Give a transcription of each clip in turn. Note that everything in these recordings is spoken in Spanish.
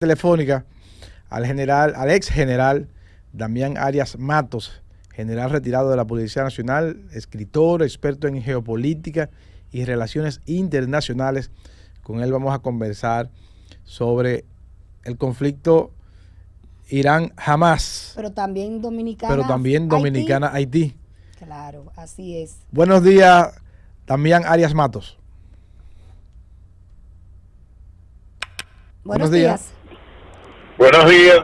telefónica al ex general Damián Arias Matos, general retirado de la Policía Nacional, escritor, experto en geopolítica y relaciones internacionales. Con él vamos a conversar sobre el conflicto Irán-Hamás. Pero también Dominicana-Haití. Claro, así es. Buenos días, Damián Arias Matos. Buenos días. Buenos días.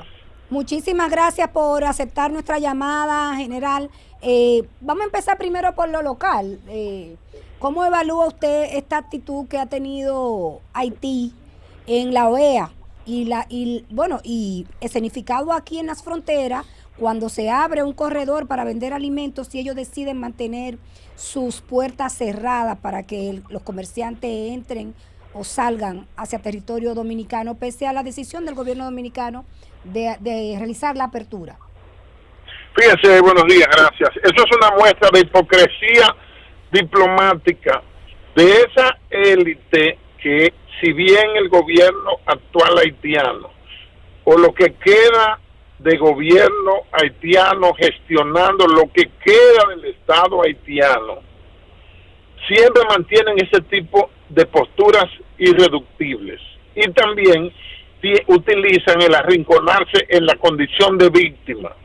Muchísimas gracias por aceptar nuestra llamada, general. Vamos a empezar primero por lo local. ¿Cómo evalúa usted esta actitud que ha tenido Haití en la OEA y escenificado aquí en las fronteras, cuando se abre un corredor para vender alimentos y ellos deciden mantener sus puertas cerradas para que los comerciantes entren o salgan hacia territorio dominicano, pese a la decisión del gobierno dominicano de realizar la apertura? Fíjense, buenos días, gracias. Eso es una muestra de hipocresía diplomática de esa élite que, si bien el gobierno actual haitiano o lo que queda de gobierno haitiano gestionando lo que queda del Estado haitiano, siempre mantienen ese tipo de posturas irreductibles y también utilizan el arrinconarse en la condición de víctima.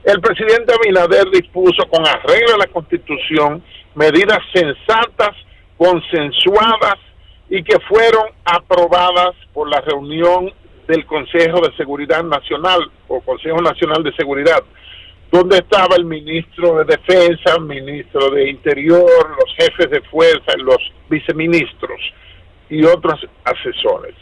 El presidente Abinader dispuso, con arreglo a la Constitución, medidas sensatas, consensuadas y que fueron aprobadas por la reunión del Consejo de Seguridad Nacional o Consejo Nacional de Seguridad, donde estaba el ministro de Defensa, el ministro de Interior, los jefes de fuerza, los viceministros y otros asesores.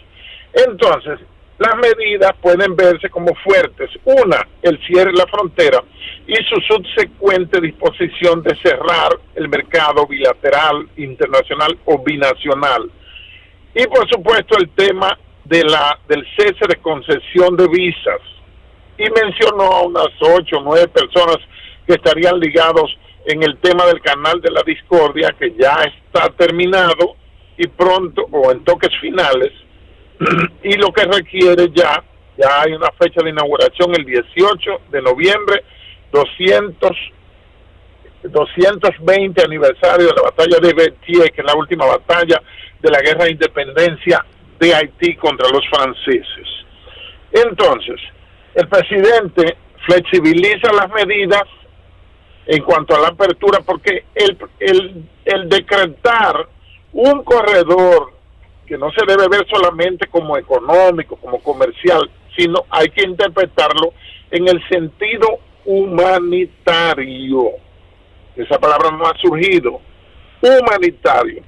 Entonces, las medidas pueden verse como fuertes. Una, el cierre de la frontera y su subsecuente disposición de cerrar el mercado bilateral, internacional o binacional. Y por supuesto el tema del cese de concesión de visas. Y mencionó a unas 8 o 9 personas que estarían ligados en el tema del canal de la discordia, que ya está terminado y pronto, o en toques finales, y lo que requiere ya hay una fecha de inauguración el 18 de noviembre, 220 aniversario de la batalla de Berthier, que es la última batalla de la guerra de independencia de Haití contra los franceses. Entonces, el presidente flexibiliza las medidas en cuanto a la apertura, porque el decretar un corredor que no se debe ver solamente como económico, como comercial, sino hay que interpretarlo en el sentido humanitario. Esa palabra no ha surgido. Humanitario.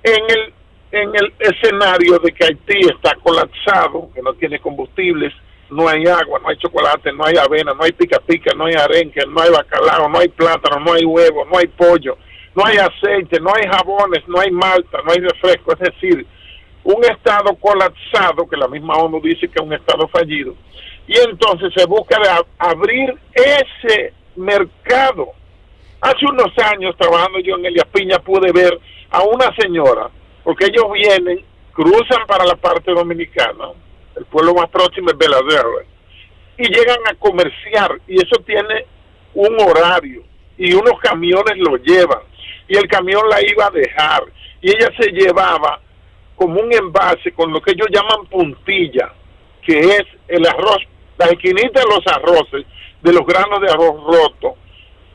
En el escenario de que Haití está colapsado, que no tiene combustibles, no hay agua, no hay chocolate, no hay avena, no hay pica pica, no hay arenque, no hay bacalao, no hay plátano, no hay huevo, no hay pollo, no hay aceite, no hay jabones, no hay malta, no hay refresco, es decir, un estado colapsado, que la misma ONU dice que es un estado fallido, y entonces se busca abrir ese mercado. Hace unos años, trabajando yo en Elías Piña, pude ver a una señora, porque ellos vienen, cruzan para la parte dominicana, el pueblo más próximo es Beladerre, y llegan a comerciar, y eso tiene un horario, y unos camiones lo llevan, y el camión la iba a dejar, y ella se llevaba como un envase con lo que ellos llaman puntilla, que es el arroz, las esquinitas de los arroces, de los granos de arroz roto.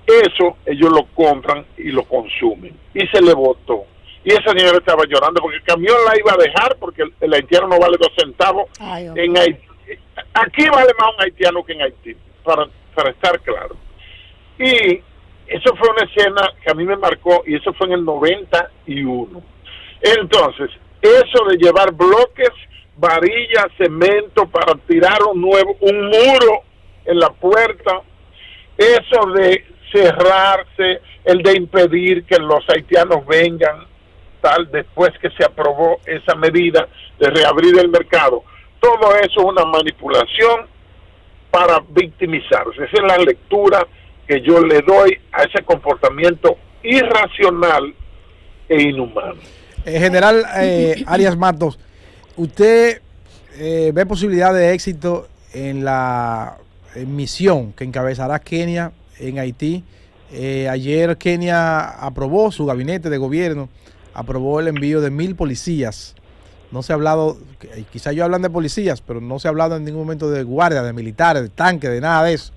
Eso ellos lo compran y lo consumen, y se le botó. Y esa señora estaba llorando porque el camión la iba a dejar, porque el haitiano no vale 2 centavos. En Haití, aquí vale más un haitiano que en Haití, para estar claro. Y eso fue una escena que a mí me marcó, y eso fue en el 91. Entonces, eso de llevar bloques, varillas, cemento para tirar un muro en la puerta, eso de cerrarse, el de impedir que los haitianos vengan, tal, después que se aprobó esa medida de reabrir el mercado, todo eso es una manipulación para victimizarse. Esa es la lectura que yo le doy a ese comportamiento irracional e inhumano. General Arias Matos, usted ve posibilidad de éxito en la misión que encabezará Kenia en Haití. Ayer Kenia aprobó, su gabinete de gobierno aprobó el envío de 1,000 policías. No se ha hablado, quizá ellos hablan de policías, pero no se ha hablado en ningún momento de guardia, de militares, de tanques, de nada de eso.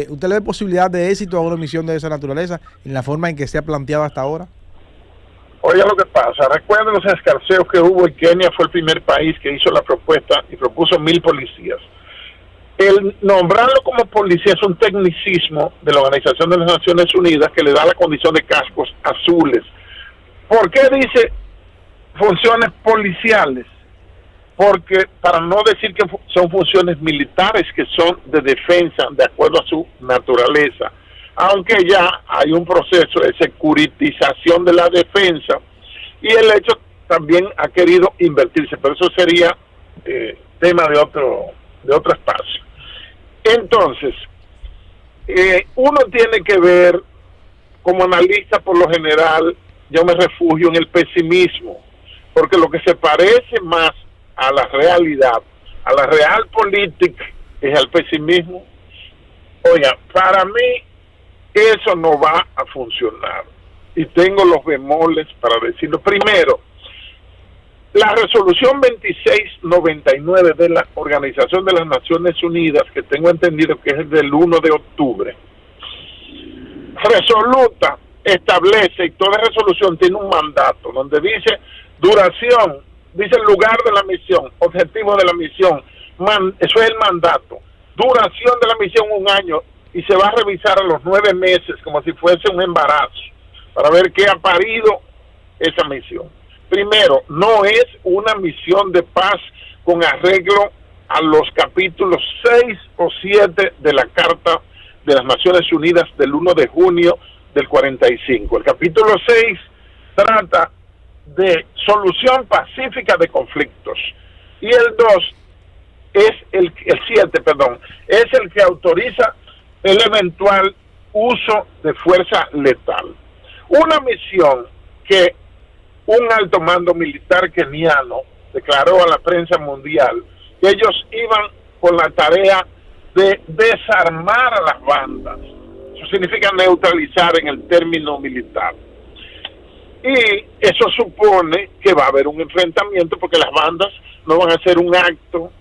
¿Usted le ve posibilidad de éxito a una misión de esa naturaleza en la forma en que se ha planteado hasta ahora? Oiga lo que pasa, recuerden los escarceos que hubo y Kenia fue el primer país que hizo la propuesta y propuso 1,000 policías. El nombrarlo como policía es un tecnicismo de la Organización de las Naciones Unidas que le da la condición de cascos azules. ¿Por qué dice funciones policiales? Porque para no decir que son funciones militares que son de defensa de acuerdo a su naturaleza, aunque ya hay un proceso de securitización de la defensa y el hecho también ha querido invertirse, pero eso sería tema de otro espacio. Entonces, uno tiene que ver, como analista por lo general, yo me refugio en el pesimismo, porque lo que se parece más a la realidad, a la realpolitik, es al pesimismo. Oiga, para mí eso no va a funcionar. Y tengo los bemoles para decirlo. Primero, la resolución 2699 de la Organización de las Naciones Unidas, que tengo entendido que es del 1 de octubre, resoluta, establece, y toda resolución tiene un mandato, donde dice duración, dice el lugar de la misión, objetivo de la misión, eso es el mandato, duración de la misión 1 año, y se va a revisar a los 9 meses, como si fuese un embarazo, para ver qué ha parido esa misión. Primero, no es una misión de paz con arreglo a los capítulos 6 o 7 de la Carta de las Naciones Unidas del 1 de junio del 45. El capítulo 6 trata de solución pacífica de conflictos y el 2 es el 7, perdón, es el que autoriza el eventual uso de fuerza letal. Una misión que un alto mando militar keniano declaró a la prensa mundial que ellos iban con la tarea de desarmar a las bandas. Eso significa neutralizar en el término militar. Y eso supone que va a haber un enfrentamiento porque las bandas no van a hacer un acto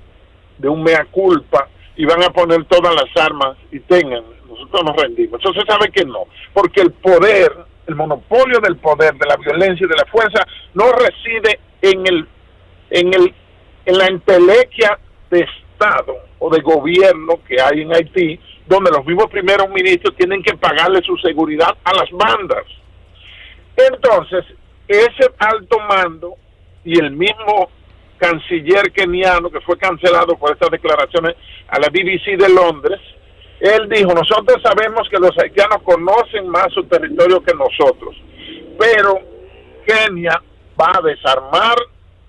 de un mea culpa y van a poner todas las armas y tengan, nosotros nos rendimos. Eso se sabe que no, porque el poder, el monopolio del poder, de la violencia y de la fuerza no reside en la entelequia de Estado o de gobierno que hay en Haití, donde los mismos primeros ministros tienen que pagarle su seguridad a las bandas. Entonces, ese alto mando y el mismo canciller keniano que fue cancelado por estas declaraciones a la BBC de Londres, él dijo, nosotros sabemos que los haitianos conocen más su territorio que nosotros, pero Kenia va a desarmar,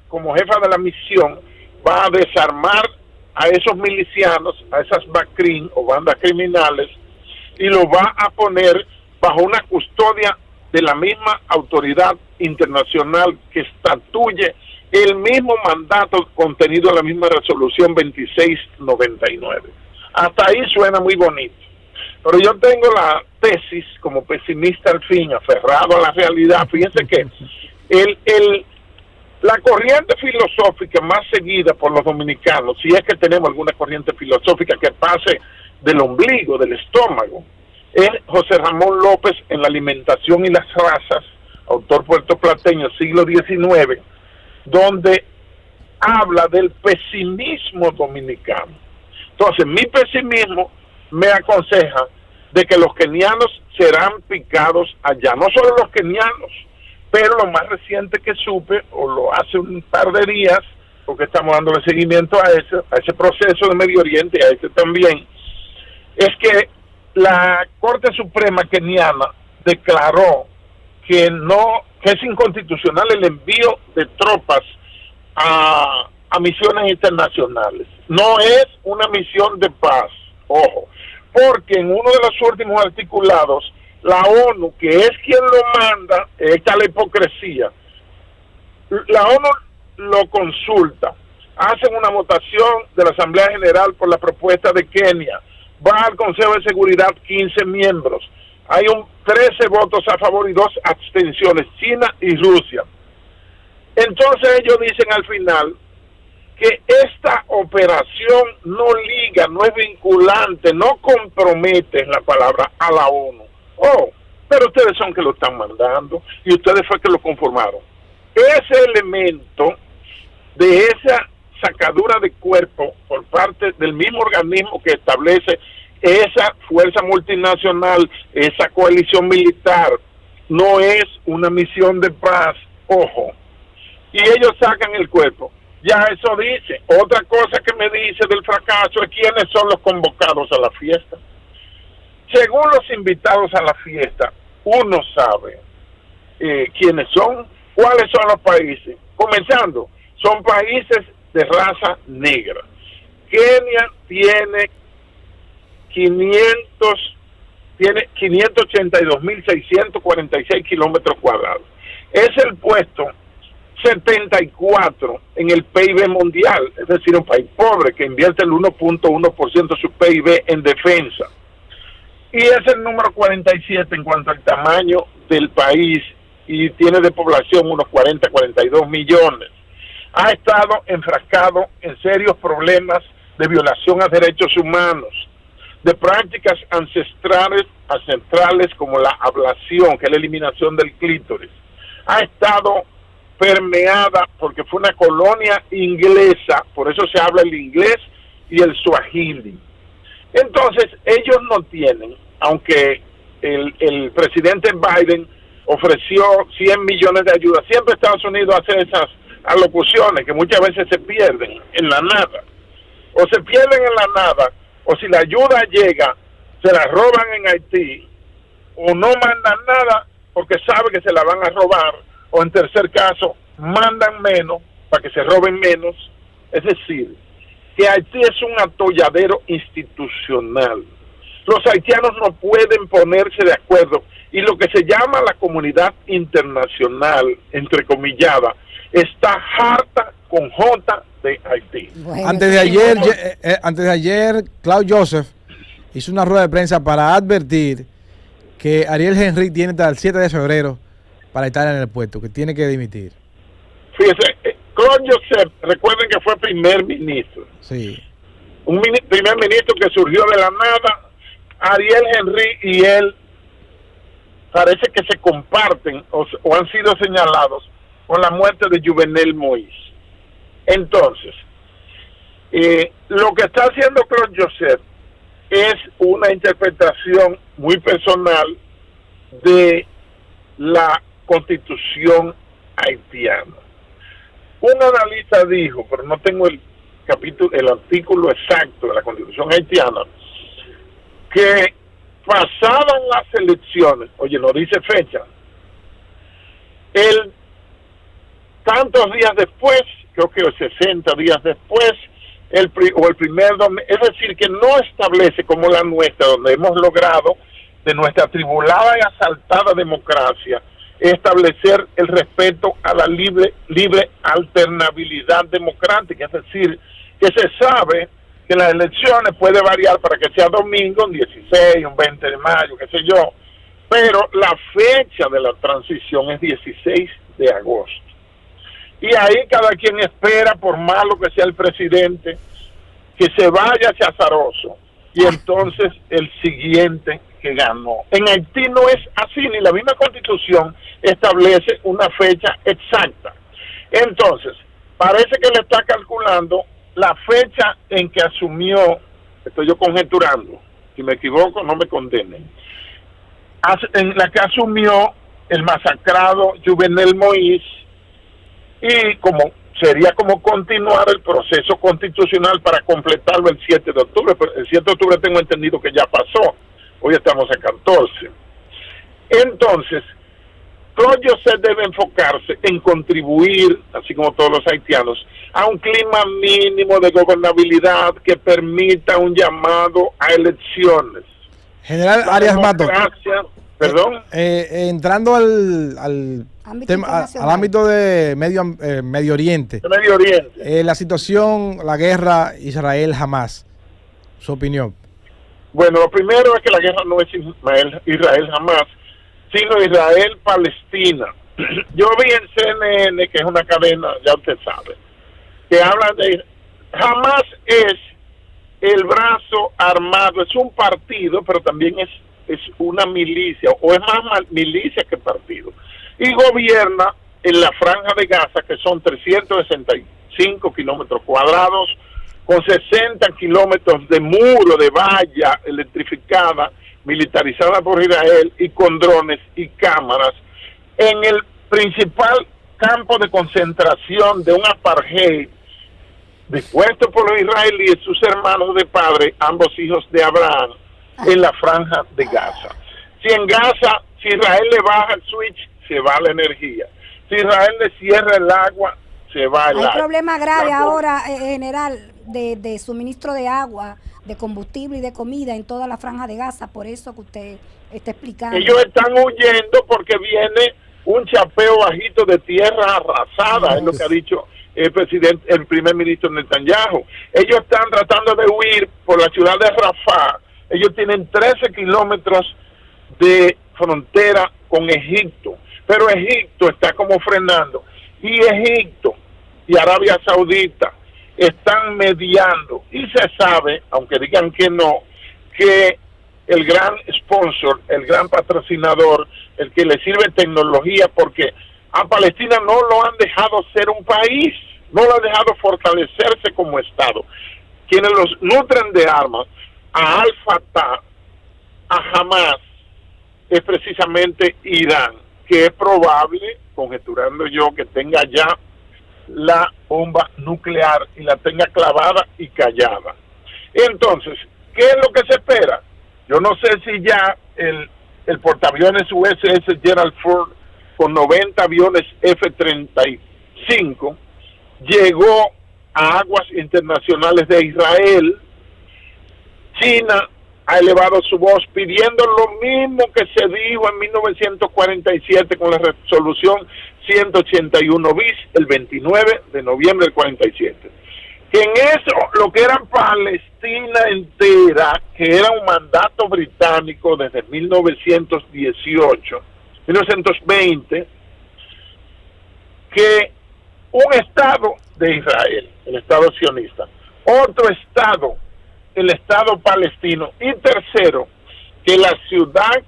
como jefa de la misión, va a desarmar a esos milicianos, a esas BACRIM o bandas criminales, y lo va a poner bajo una custodia de la misma autoridad internacional que estatuye el mismo mandato contenido en la misma resolución 2699. Hasta ahí suena muy bonito. Pero yo tengo la tesis, como pesimista al fin, aferrado a la realidad. Fíjense que la corriente filosófica más seguida por los dominicanos, si es que tenemos alguna corriente filosófica que pase del ombligo, del estómago, es José Ramón López en La alimentación y las razas, autor puertoplateño, siglo XIX, donde habla del pesimismo dominicano. Entonces, mi pesimismo me aconseja de que los kenianos serán picados allá. No solo los kenianos, pero lo más reciente que supe, o lo hace un par de días, porque estamos dándole seguimiento a ese proceso de Medio Oriente y a este también, es que la Corte Suprema keniana declaró que es inconstitucional el envío de tropas a misiones internacionales. No es una misión de paz, ojo, porque en uno de los últimos articulados, la ONU, que es quien lo manda, está la hipocresía. La ONU lo consulta hacen una votación de la Asamblea General por la propuesta de Kenia, va al Consejo de Seguridad 15 miembros, hay 13 votos a favor y 2 abstenciones, China y Rusia. Entonces ellos dicen al final que esta operación no liga, no es vinculante, no compromete, es la palabra, a la ONU. Oh, pero ustedes son que lo están mandando y ustedes fue que lo conformaron. Ese elemento de esa sacadura de cuerpo por parte del mismo organismo que establece esa fuerza multinacional, esa coalición militar, no es una misión de paz, ojo, y ellos sacan el cuerpo. Ya eso dice. Otra cosa que me dice del fracaso es quiénes son los convocados a la fiesta. Según los invitados a la fiesta, uno sabe quiénes son, cuáles son los países. Comenzando, son países de raza negra. Kenia tiene 582.646 kilómetros cuadrados. Es el puesto 74 en el PIB mundial, es decir, un país pobre que invierte el 1.1% de su PIB en defensa. Y es el número 47 en cuanto al tamaño del país y tiene de población unos 42 millones. Ha estado enfrascado en serios problemas de violación a derechos humanos, de prácticas ancestrales como la ablación, que es la eliminación del clítoris. Ha estado permeada porque fue una colonia inglesa, por eso se habla el inglés y el suajili. Entonces, ellos no tienen, aunque el presidente Biden ofreció 100 millones de ayuda, siempre Estados Unidos hace esas alocuciones que muchas veces se pierden en la nada, o se pierden en la nada, o si la ayuda llega, se la roban en Haití, o no mandan nada porque sabe que se la van a robar, o en tercer caso, mandan menos para que se roben menos. Es decir, que Haití es un atolladero institucional. Los haitianos no pueden ponerse de acuerdo y lo que se llama la comunidad internacional, entrecomillada, está harta con J de Haití. Bueno, antes de ayer, Claude Joseph hizo una rueda de prensa para advertir que Ariel Henry tiene hasta el 7 de febrero para estar en el puesto, que tiene que dimitir. Fíjese, Claude Joseph, recuerden que fue primer ministro. Sí. Un primer ministro que surgió de la nada. Ariel Henry y él parece que se comparten o han sido señalados con la muerte de Juvenel Moïse. Entonces, lo que está haciendo Claude Joseph es una interpretación muy personal de la Constitución haitiana. Un analista dijo, pero no tengo el artículo exacto de la Constitución haitiana, que pasaban las elecciones, oye, no dice fecha, tantos días después, creo que 60 días después, el primer domingo, es decir, que no establece como la nuestra, donde hemos logrado de nuestra tribulada y asaltada democracia, establecer el respeto a la libre alternabilidad democrática, es decir, que se sabe que las elecciones puede variar para que sea domingo, un 16, un 20 de mayo, qué sé yo, pero la fecha de la transición es 16 de agosto. Y ahí cada quien espera, por malo que sea el presidente, que se vaya hacia azaroso, y entonces el siguiente que ganó. En Haití no es así, ni la misma Constitución establece una fecha exacta. Entonces, parece que le está calculando la fecha en que asumió, estoy yo conjeturando, si me equivoco no me condenen, en la que asumió el masacrado Juvenel Moïse, y como sería como continuar el proceso constitucional para completarlo el 7 de octubre, pero el 7 de octubre tengo entendido que ya pasó, hoy estamos a 14. Entonces, Claude Joseph debe enfocarse en contribuir, así como todos los haitianos, a un clima mínimo de gobernabilidad que permita un llamado a elecciones. General Arias Matos, Perdón. Entrando al ámbito de Medio Oriente. De Medio Oriente. La situación, la guerra Israel-Hamás. Su opinión. Bueno, lo primero es que la guerra no es Israel-Hamás, sino Israel-Palestina. Yo vi en CNN, que es una cadena, ya usted sabe, que habla de Hamás es el brazo armado, es un partido, pero también es una milicia, o es más milicia que partido, y gobierna en la franja de Gaza, que son 365 kilómetros cuadrados, con 60 kilómetros de muro, de valla electrificada, militarizada por Israel, y con drones y cámaras, en el principal campo de concentración de un apartheid dispuesto por los israelíes, sus hermanos de padre, ambos hijos de Abraham, en la franja de Gaza. Si en Gaza, si Israel le baja el switch, se va la energía. Si Israel le cierra el agua, se va el agua. Hay problema grave ahora, general, de suministro de agua, de combustible y de comida en toda la franja de Gaza, por eso que usted está explicando. Ellos están huyendo porque viene un chapeo bajito de tierra arrasada, es lo que ha dicho el primer ministro Netanyahu. Ellos están tratando de huir por la ciudad de Rafah. Ellos tienen 13 kilómetros de frontera con Egipto, pero Egipto está como frenando, y Egipto y Arabia Saudita están mediando, y se sabe, aunque digan que no, que el gran sponsor, el gran patrocinador, el que le sirve tecnología, porque a Palestina no lo han dejado ser un país, no lo han dejado fortalecerse como Estado. Quienes los nutren de armas a Al-Fatah, a Hamás, es precisamente Irán, que es probable, conjeturando yo, que tenga ya la bomba nuclear y la tenga clavada y callada. Entonces, ¿qué es lo que se espera? Yo no sé si ya el portaaviones USS Gerald Ford con 90 aviones F-35 llegó a aguas internacionales de Israel. China ha elevado su voz pidiendo lo mismo que se dijo en 1947 con la resolución 181 bis, el 29 de noviembre del 47. Que en eso, lo que era Palestina entera, que era un mandato británico desde 1920, que un Estado de Israel, el Estado sionista, otro Estado, el Estado palestino, y tercero, que la ciudad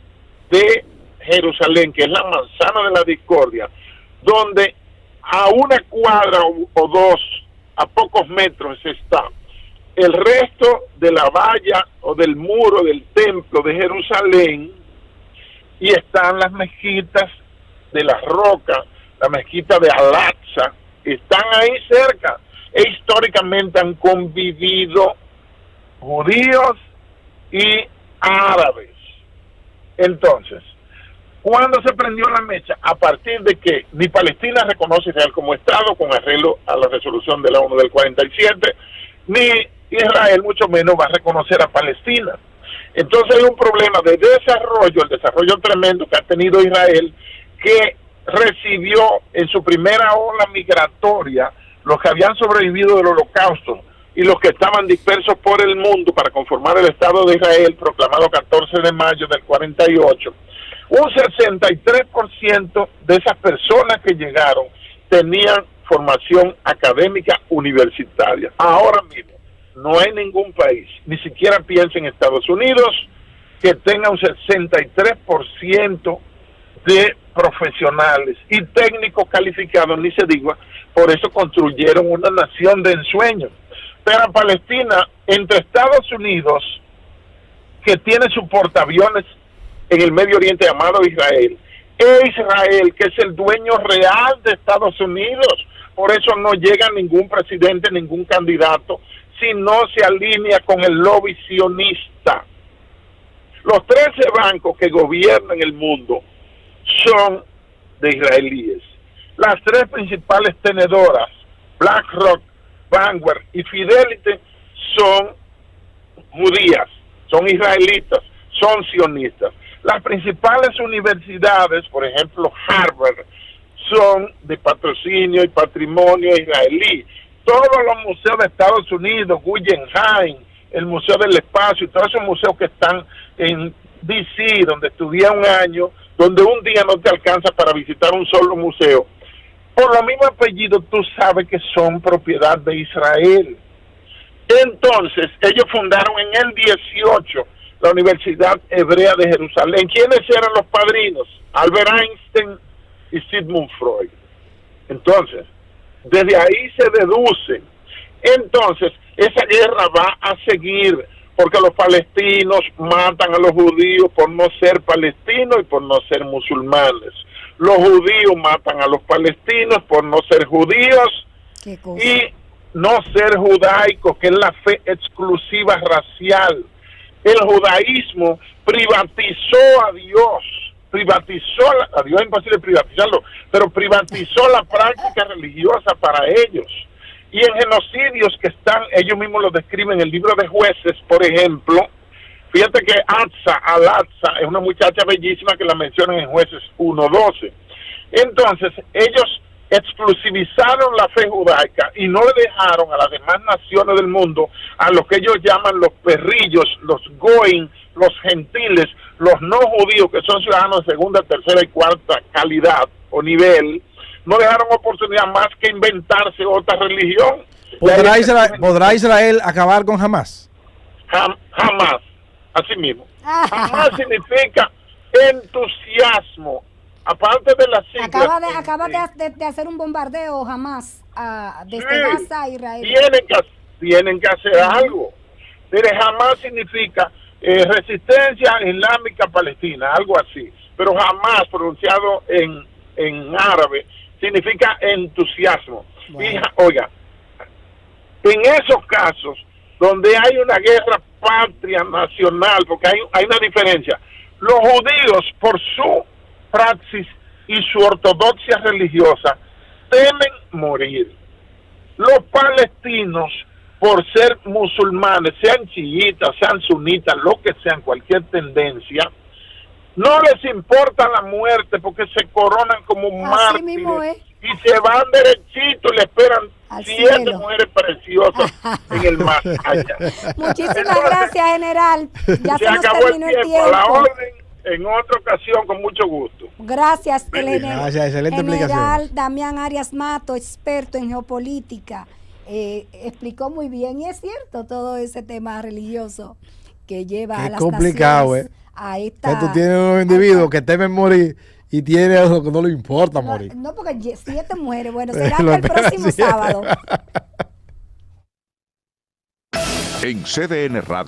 de Jerusalén, que es la manzana de la discordia, donde a una cuadra o dos, a pocos metros está el resto de la valla o del muro del templo de Jerusalén, y están las mezquitas de las rocas, la mezquita de Al-Aqsa, están ahí cerca, e históricamente han convivido judíos y árabes. Entonces, ¿cuándo se prendió la mecha? A partir de que ni Palestina reconoce a Israel como Estado, con arreglo a la resolución de la ONU del 47, ni Israel mucho menos va a reconocer a Palestina. Entonces hay un problema de desarrollo, el desarrollo tremendo que ha tenido Israel, que recibió en su primera ola migratoria los que habían sobrevivido del Holocausto y los que estaban dispersos por el mundo para conformar el Estado de Israel, proclamado 14 de mayo del 48. Un 63% de esas personas que llegaron tenían formación académica universitaria. Ahora mismo, no hay ningún país, ni siquiera piensa en Estados Unidos, que tenga un 63% de profesionales y técnicos calificados, ni se diga, por eso construyeron una nación de ensueño. Pero Palestina, entre Estados Unidos, que tiene su portaaviones en el Medio Oriente llamado Israel, e Israel, que es el dueño real de Estados Unidos, por eso no llega ningún presidente, ningún candidato, si no se alinea con el lobby sionista. Los 13 bancos que gobiernan el mundo son de israelíes. Las tres principales tenedoras, BlackRock, Vanguard y Fidelity, son judías, son israelitas, son sionistas. Las principales universidades, por ejemplo Harvard, son de patrocinio y patrimonio israelí. Todos los museos de Estados Unidos, Guggenheim, el Museo del Espacio y todos esos museos que están en DC, donde estudié un año, donde un día no te alcanza para visitar un solo museo, por los mismos apellidos tú sabes que son propiedad de Israel. Entonces, ellos fundaron en el 18 la Universidad Hebrea de Jerusalén. ¿Quiénes eran los padrinos? Albert Einstein y Sigmund Freud. Entonces, desde ahí se deduce. Entonces, esa guerra va a seguir, porque los palestinos matan a los judíos por no ser palestinos y por no ser musulmanes. Los judíos matan a los palestinos por no ser judíos y no ser judaicos, que es la fe exclusiva racial. El judaísmo privatizó a Dios, a Dios es imposible privatizarlo, pero privatizó la práctica religiosa para ellos. Y en genocidios que están, ellos mismos lo describen en el libro de Jueces, por ejemplo. Fíjate que Al-Aqsa es una muchacha bellísima que la mencionan en Jueces 1:12. Entonces, ellos exclusivizaron la fe judaica y no le dejaron a las demás naciones del mundo, a lo que ellos llaman los perrillos, los goim, los gentiles, los no judíos, que son ciudadanos de segunda, tercera y cuarta calidad o nivel, no dejaron oportunidad más que inventarse otra religión. ¿Podrá Israel acabar con Hamás? Jamás, así mismo. Jamás significa entusiasmo. Aparte de las siglas. Acaba de hacer un bombardeo Hamás desde Gaza a Israel. Tienen que hacer algo. Pero Hamás significa resistencia islámica palestina, algo así. Pero jamás pronunciado en árabe significa entusiasmo. Bueno. Oiga, en esos casos donde hay una guerra patria nacional, porque hay una diferencia, los judíos por su praxis y su ortodoxia religiosa temen morir. Los palestinos, por ser musulmanes, sean chiitas, sean sunitas, lo que sean, cualquier tendencia, no les importa la muerte porque se coronan como mártires y se van derechito y le esperan 7 mujeres preciosas en el mar allá. Muchísimas gracias, general. Ya se nos acabó terminó el tiempo. A la orden, en otra ocasión, con mucho gusto. Gracias, Gracias, excelente general Damián Arias Matos, experto en geopolítica. Explicó muy bien, y es cierto todo ese tema religioso que lleva a las naciones a esta... Que tú tienes unos individuos que temen morir y tiene algo que no le importa morir. No, porque 7 mujeres. Bueno, será hasta el próximo sábado. En CDN Radio.